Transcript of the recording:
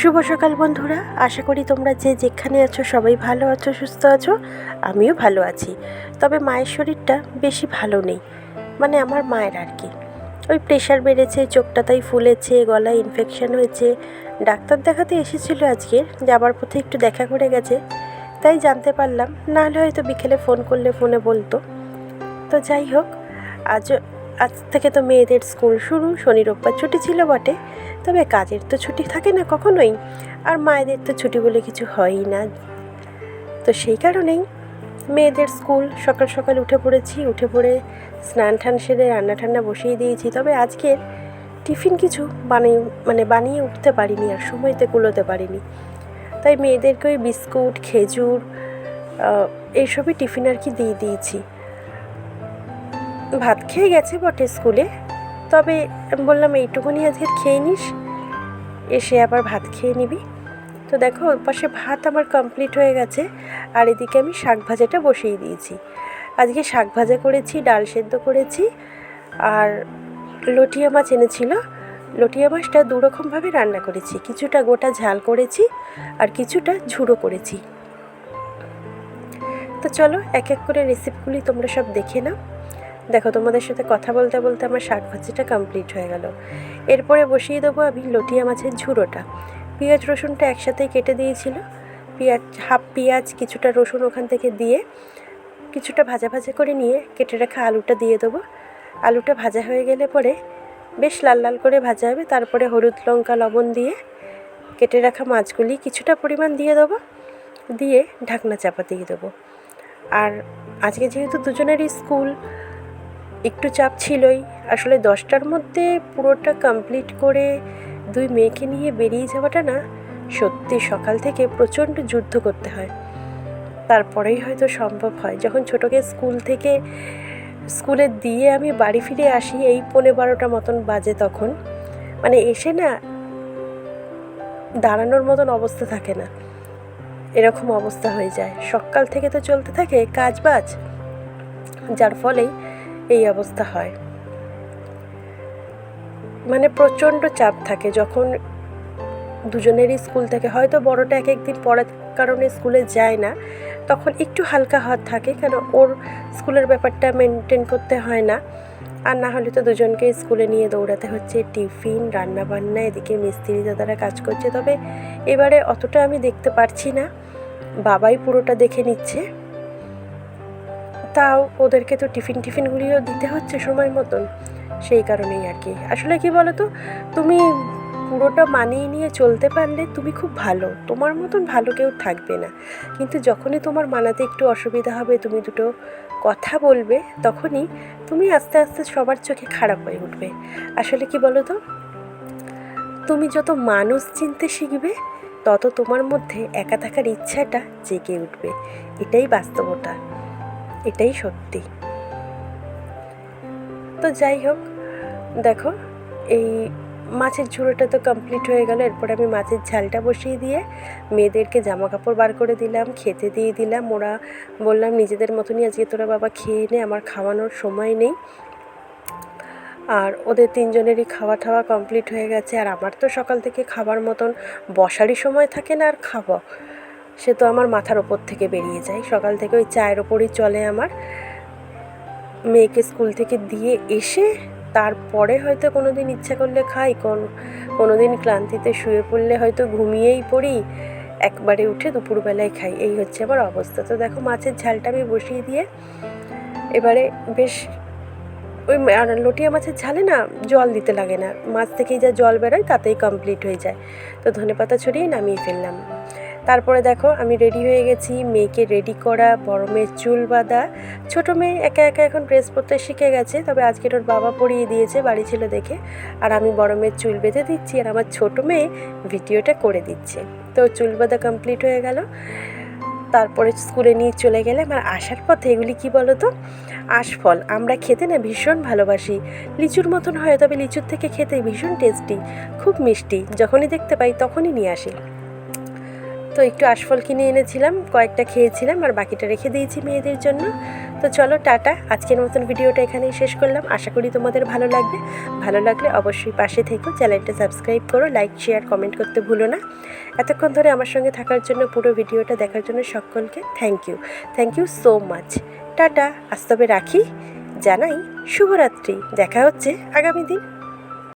শুভ সকাল বন্ধুরা, আশা করি তোমরা যে যেখানে আছো সবাই ভালো আছো, সুস্থ আছো। আমিও ভালো আছি। তবে মায়ের শরীরটা বেশি ভালো নেই, মানে আমার মায়ের আর কি। ওই প্রেশার বেড়েছে, চোখটা তাই ফুলেছে, গলায় ইনফেকশান হয়েছে। ডাক্তার দেখাতে এসেছিলো আজকে, যাবার পথে একটু দেখা করে গেছে, তাই জানতে পারলাম। নাহলে হয়তো বিকেলে ফোন করলে ফোনে বলতো। তো যাই হোক, আজ থেকে তো মেয়েদের স্কুল শুরু। শনি রোববার ছুটি ছিল বটে, তবে কাজের তো ছুটি থাকে না কখনোই, আর মায়েদের তো ছুটি বলে কিছু হয়ই না। তো সেই কারণেই মেয়েদের স্কুল। সকাল সকাল উঠে পড়েছি, উঠে পড়ে স্নান টান সেরে রান্না ঠান্না বসিয়ে দিয়েছি। তবে আজকের টিফিন কিছু বানিয়ে উঠতে পারিনি, আর সময়তে কুলোতে পারিনি। তাই মেয়েদেরকে ওই বিস্কুট, খেজুর এইসবই টিফিন আর কি দিয়ে দিয়েছি। ভাত খেয়ে গেছে বটে স্কুলে, তবে আমি বললাম এইটুকুনি আজকে খেয়ে নিস, এসে আবার ভাত খেয়ে নিবি। তো দেখো, ওর পাশে ভাত আমার কমপ্লিট হয়ে গেছে, আর এদিকে আমি শাক ভাজাটা বসিয়ে দিয়েছি। আজকে শাক ভাজা করেছি, ডাল সেদ্ধ করেছি, আর লটিয়া মাছ এনেছিল। লটিয়া মাছটা দুরকমভাবে রান্না করেছি, কিছুটা গোটা ঝাল করেছি আর কিছুটা ঝুড়ো করেছি। তো চলো এক এক করে রেসিপিগুলি তোমরা সব দেখে নাও। দেখো, তোমাদের সাথে কথা বলতে বলতে আমার শাক ভাজিটা কমপ্লিট হয়ে গেল। এরপরে বসিয়ে দেবো আমি লটিয়া মাছের ঝুড়োটা। পেঁয়াজ রসুনটা একসাথেই কেটে দিয়েছিল। হাফ পেঁয়াজ, কিছুটা রসুন ওখান থেকে দিয়ে কিছুটা ভাজা ভাজা করে নিয়ে কেটে রাখা আলুটা দিয়ে দেবো। আলুটা ভাজা হয়ে গেলে পরে বেশ লাল লাল করে ভাজা হবে। তারপরে হলুদ, লঙ্কা, লবণ দিয়ে কেটে রাখা মাছগুলি কিছুটা পরিমাণ দিয়ে দেবো, দিয়ে ঢাকনা চাপা দিয়ে দেবো। আর আজকে যেহেতু দুজনেরই স্কুল, একটু চাপ ছিলই। আসলে 10টার মধ্যে পুরোটা কমপ্লিট করে দুই মেয়েকে নিয়ে বেরিয়ে যাওয়াটা না, সত্যি সকাল থেকে প্রচণ্ড যুদ্ধ করতে হয়, তারপরেই হয়তো সম্ভব হয়। যখন ছোটোকে স্কুলে দিয়ে আমি বাড়ি ফিরে আসি, এই 11:15 মতন বাজে, তখন মানে এসে না দাঁড়ানোর মতন অবস্থা থাকে না, এরকম অবস্থা হয়ে যায়। সকাল থেকে তো চলতে থাকে কাজ বাজ, যার ফলেই এই অবস্থা হয়। মানে প্রচণ্ড চাপ থাকে যখন দুজনেরই স্কুল থেকে। হয়তো বড়টা এক একদিন পড়ার কারণে স্কুলে যায় না, তখন একটু হালকা হাত থাকে, কেন ওর স্কুলের ব্যাপারটা মেনটেন করতে হয় না। আর না হলে তো দুজনকে স্কুলে নিয়ে দৌড়াতে হচ্ছে, টিফিন, রান্নাবান্না, এদিকে মিস্ত্রি দাদারা কাজ করছে। তবে এবারে অতটা আমি দেখতে পারছি না, বাবাই পুরোটা দেখে নিচ্ছে। তাও ওদেরকে তো টিফিনগুলিও দিতে হচ্ছে সময় মতন, সেই কারণেই আর কি। আসলে কি বলো তো, তুমি পুরোটা মানিয়ে নিয়ে চলতে পারলে তুমি খুব ভালো, তোমার মতন ভালো কেউ থাকবে না। কিন্তু যখনই তোমার মানাতে একটু অসুবিধা হবে, তুমি দুটো কথা বলবে, তখনই তুমি আস্তে আস্তে সবার চোখে খারাপ হয়ে উঠবে। আসলে কি বলো তো, তুমি যত মানুষ চিনতে শিখবে, তত তোমার মধ্যে একা থাকার ইচ্ছাটা জেগে উঠবে। এটাই বাস্তবতা, এটাই সত্যি। তো যাই হোক, দেখো এই মাছের ঝুড়োটা তো কমপ্লিট হয়ে গেল। এরপর আমি মাছের ঝালটা বসিয়ে দিয়ে মেয়েদেরকে জামা কাপড় বার করে দিলাম, খেতে দিয়ে দিলাম। ওরা বললাম নিজেদের মতনই আজকে তোরা বাবা খেয়ে নে, আমার খাওয়ানোর সময় নেই। আর ওদের তিনজনেরই খাওয়া টাওয়া কমপ্লিট হয়ে গেছে। আর আমার তো সকাল থেকে খাবার মতন বসারই সময় থাকে না, আর খাবো সে তো আমার মাথার ওপর থেকে বেরিয়ে যায়। সকাল থেকে ওই চায়ের ওপরই চলে আমার। মেয়েকে স্কুল থেকে দিয়ে এসে তারপরে হয়তো কোনো দিন ইচ্ছা করলে খাই, কোনো দিন ক্লান্তিতে শুয়ে পড়লে হয়তো ঘুমিয়েই পড়ি, একবারে উঠে দুপুরবেলায় খাই। এই হচ্ছে আমার অবস্থা। তো দেখো, মাছের ঝালটা আমি বসিয়ে দিয়ে এবারে বেশ ওই লটিয়া মাছের ঝালে না জল দিতে লাগে না, মাছ থেকেই যা জল বেরোয় তাতেই কমপ্লিট হয়ে যায়। তো ধনেপাতা ছড়িয়ে নামিয়ে ফেললাম। তারপরে দেখো আমি রেডি হয়ে গেছি, মেয়েকে রেডি করা, বড় মেয়ের চুল বাঁধা। ছোটো মেয়ে একা একা এখন ড্রেস পরতে শিখে গেছে, তবে আজকের ওর বাবা পরিয়ে দিয়েছে বাড়ি ছিল দেখে। আর আমি বড় মেয়ের চুল বেঁধে দিচ্ছি, আর আমার ছোটো মেয়ে ভিডিওটা করে দিচ্ছে। তো চুল বাঁধা কমপ্লিট হয়ে গেল। তারপরে স্কুলে নিয়ে চলে গেলে আমার আসার পথে, এগুলি কি বলো তো, আশফল। আমরা খেতে না ভীষণ ভালোবাসি, লিচুর মতন হয়, তবে লিচুর থেকে খেতে ভীষণ টেস্টি, খুব মিষ্টি। যখনই দেখতে পাই তখনই নিয়ে আসি। তো তো একটু আশফল কিনে এনেছিলাম, কয়েকটা খেয়েছিলাম আর বাকিটা রেখে দিয়েছি মেয়েদের জন্য। তো চলো টাটা, আজকের মতন ভিডিওটা এখানেই শেষ করলাম। আশা করি তোমাদের ভালো লাগবে। ভালো লাগলে অবশ্যই পাশে থেকো, চ্যানেলটা সাবস্ক্রাইব করো, লাইক শেয়ার কমেন্ট করতে ভুলো না। এতক্ষণ ধরে আমার সঙ্গে থাকার জন্য, পুরো ভিডিওটা দেখার জন্য সকলকে থ্যাংক ইউ সো মাচ। টাটা, আজ তবে রাখি, জানাই শুভরাত্রি। দেখা হচ্ছে আগামী দিন।